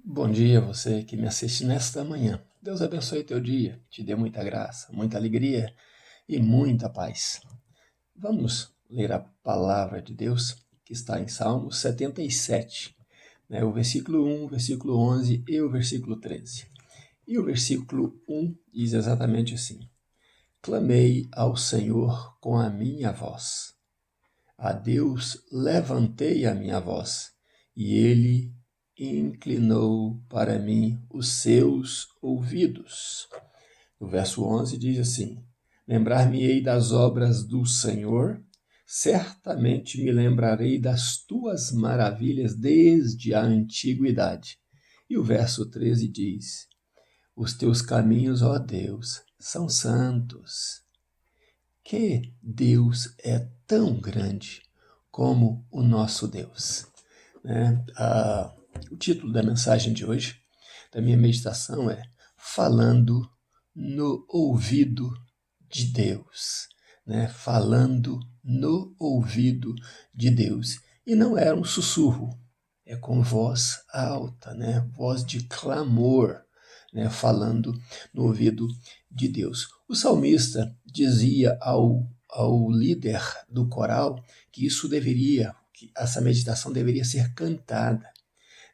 Bom dia, você que me assiste nesta manhã. Deus abençoe teu dia, te dê muita graça, muita alegria e muita paz. Vamos ler a palavra de Deus que está em Salmo 77, o versículo 1, o versículo 11 e o versículo 13. E o versículo 1 diz exatamente assim: Clamei ao Senhor com a minha voz. A Deus levantei a minha voz, e ele inclinou para mim os seus ouvidos. O verso 11 diz assim: Lembrar-me-ei das obras do Senhor, certamente me lembrarei das tuas maravilhas desde a antiguidade. E o verso 13 diz: Os teus caminhos, ó Deus, são santos. Que Deus é tão grande como o nosso Deus, né? O título da mensagem de hoje, da minha meditação, é Falando no Ouvido de Deus, né? Falando no ouvido de Deus. E não é um sussurro, é com voz alta, né? Voz de clamor, né? Falando no ouvido de Deus. O salmista dizia ao líder do coral que que essa meditação deveria ser cantada,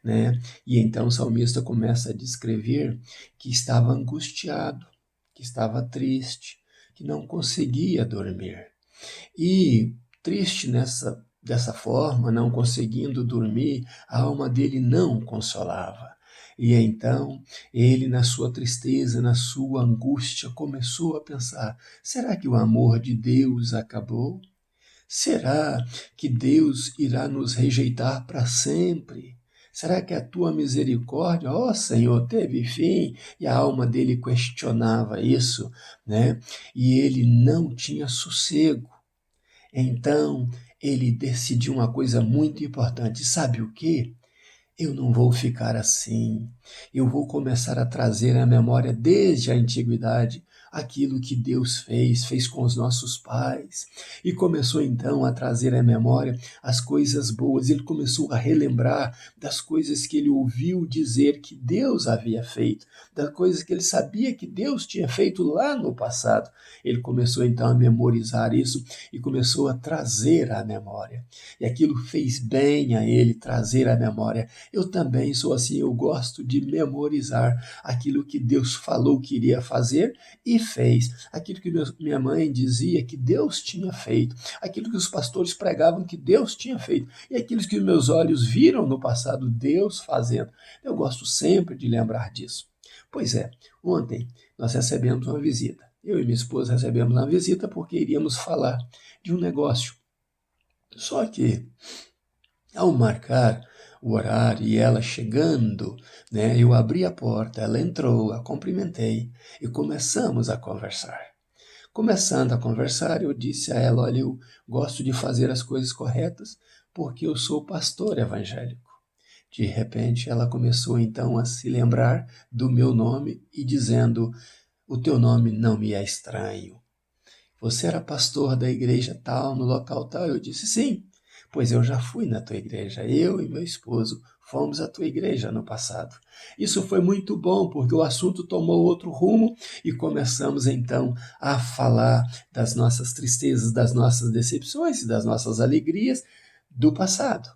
né? E então o salmista começa a descrever que estava angustiado, que estava triste, que não conseguia dormir. E triste dessa forma, não conseguindo dormir, a alma dele não consolava. E então ele, na sua tristeza, na sua angústia, começou a pensar: será que o amor de Deus acabou? Será que Deus irá nos rejeitar para sempre? Será que a tua misericórdia, ó Senhor, teve fim? E a alma dele questionava isso, né? E ele não tinha sossego. Então, ele decidiu uma coisa muito importante. Sabe o quê? Eu não vou ficar assim. Eu vou começar a trazer à memória desde a antiguidade aquilo que Deus fez com os nossos pais. E começou então a trazer à memória as coisas boas. Ele começou a relembrar das coisas que ele ouviu dizer que Deus havia feito, das coisas que ele sabia que Deus tinha feito lá no passado. Ele começou então a memorizar isso e começou a trazer à memória. E aquilo fez bem a ele trazer à memória. Eu também sou assim, eu gosto de memorizar aquilo que Deus falou que iria fazer e fez, aquilo que minha mãe dizia que Deus tinha feito, aquilo que os pastores pregavam que Deus tinha feito e aquilo que meus olhos viram no passado Deus fazendo. Eu gosto sempre de lembrar disso. Pois é, ontem nós recebemos uma visita. Eu e minha esposa recebemos uma visita porque iríamos falar de um negócio. Só que ao marcar o horário e ela chegando, né, eu abri a porta, ela entrou, a cumprimentei e começamos a conversar. Começando a conversar, eu disse a ela: olha, eu gosto de fazer as coisas corretas porque eu sou pastor evangélico. De repente, ela começou então a se lembrar do meu nome e dizendo: o teu nome não me é estranho. Você era pastor da igreja tal, no local tal? Eu disse: sim. Pois eu já fui na tua igreja, eu e meu esposo fomos à tua igreja no passado. Isso foi muito bom, porque o assunto tomou outro rumo e começamos então a falar das nossas tristezas, das nossas decepções e das nossas alegrias do passado.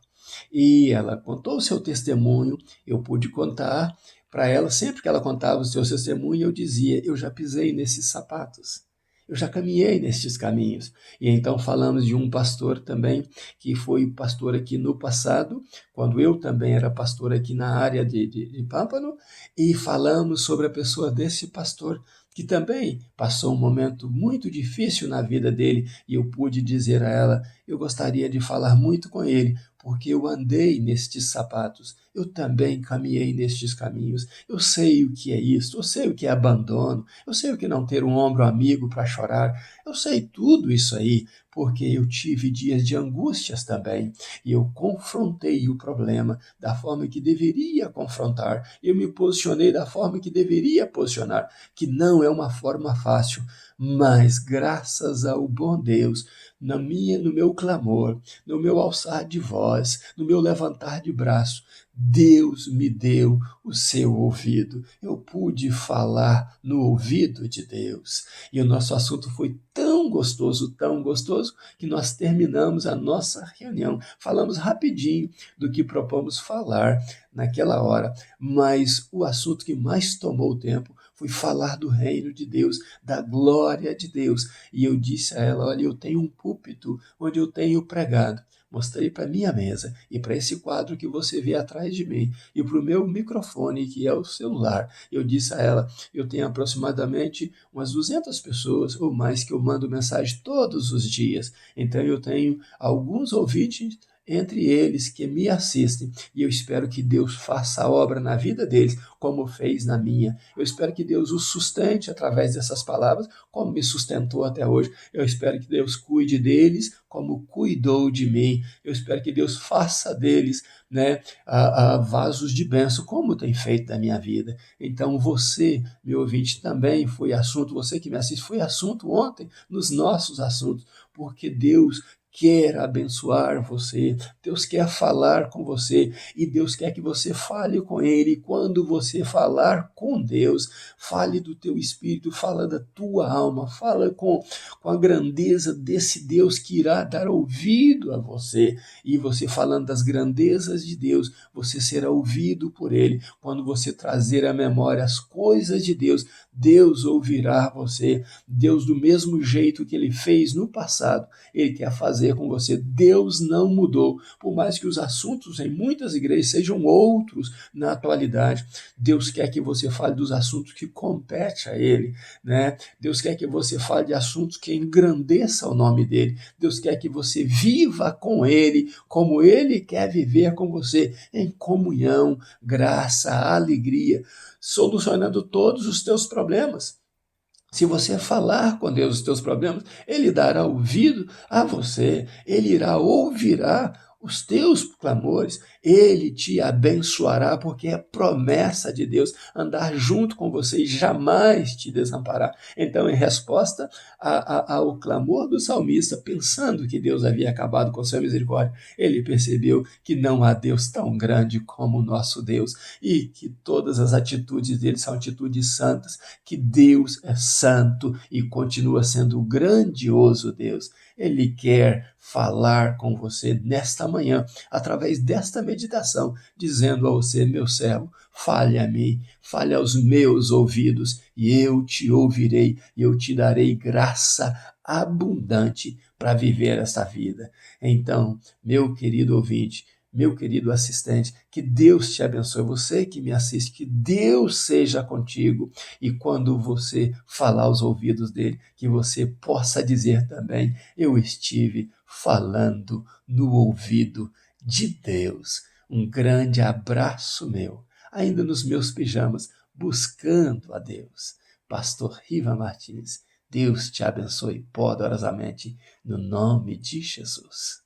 E ela contou o seu testemunho, eu pude contar para ela, sempre que ela contava o seu testemunho, eu dizia: eu já pisei nesses sapatos. Eu já caminhei nestes caminhos. E então falamos de um pastor também, que foi pastor aqui no passado, quando eu também era pastor aqui na área de Pámpano, e falamos sobre a pessoa desse pastor, que também passou um momento muito difícil na vida dele, e eu pude dizer a ela: eu gostaria de falar muito com ele, porque eu andei nestes sapatos, eu também caminhei nestes caminhos, eu sei o que é isso, eu sei o que é abandono, eu sei o que é não ter um ombro amigo para chorar, eu sei tudo isso aí, porque eu tive dias de angústias também, e eu confrontei o problema da forma que deveria confrontar, eu me posicionei da forma que deveria posicionar, que não é uma forma fácil, mas graças ao bom Deus, no meu clamor, no meu alçar de voz, no meu levantar de braço, Deus me deu o seu ouvido. Eu pude falar no ouvido de Deus. E o nosso assunto foi tão gostoso, que nós terminamos a nossa reunião. Falamos rapidinho do que propomos falar naquela hora, mas o assunto que mais tomou o tempo foi falar do reino de Deus, da glória de Deus. E eu disse a ela: olha, eu tenho um púlpito onde eu tenho pregado. Mostrei para minha mesa e para esse quadro que você vê atrás de mim e para o meu microfone, que é o celular. Eu disse a ela: eu tenho aproximadamente umas 200 pessoas ou mais que eu mando mensagem todos os dias. Então eu tenho alguns ouvintes entre eles que me assistem, e eu espero que Deus faça a obra na vida deles, como fez na minha. Eu espero que Deus os sustente através dessas palavras, como me sustentou até hoje. Eu espero que Deus cuide deles, como cuidou de mim. Eu espero que Deus faça deles, né, vasos de bênção, como tem feito da minha vida. Então você, meu ouvinte, também foi assunto, você que me assiste, foi assunto ontem nos nossos assuntos, porque Deus quer abençoar você, Deus quer falar com você e Deus quer que você fale com Ele. E quando você falar com Deus, fale do teu espírito, fala da tua alma, fala com a grandeza desse Deus que irá dar ouvido a você. E você falando das grandezas de Deus, você será ouvido por Ele. Quando você trazer à memória as coisas de Deus, Deus ouvirá você. Deus, do mesmo jeito que Ele fez no passado, Ele quer fazer com você. Deus não mudou, por mais que os assuntos em muitas igrejas sejam outros na atualidade. Deus quer que você fale dos assuntos que competem a Ele, né? Deus quer que você fale de assuntos que engrandeçam o nome dEle. Deus quer que você viva com Ele, como Ele quer viver com você, em comunhão, graça, alegria, solucionando todos os teus problemas. Se você falar com Deus os teus problemas, Ele dará ouvido a você, Ele irá ouvirá os teus clamores, Ele te abençoará, porque é promessa de Deus andar junto com você e jamais te desamparar. Então, em resposta ao clamor do salmista, pensando que Deus havia acabado com sua misericórdia, ele percebeu que não há Deus tão grande como o nosso Deus e que todas as atitudes dele são atitudes santas, que Deus é santo e continua sendo o grandioso Deus. Ele quer falar com você nesta manhã, através desta meditação, dizendo a você: meu servo, fale a mim, fale aos meus ouvidos, e eu te ouvirei, e eu te darei graça abundante para viver esta vida. Então, meu querido ouvinte, meu querido assistente, que Deus te abençoe, você que me assiste, que Deus seja contigo, e quando você falar aos ouvidos dele, que você possa dizer também: eu estive falando no ouvido de Deus. Um grande abraço meu, ainda nos meus pijamas, buscando a Deus. Pastor Riva Martins, Deus te abençoe poderosamente, no nome de Jesus.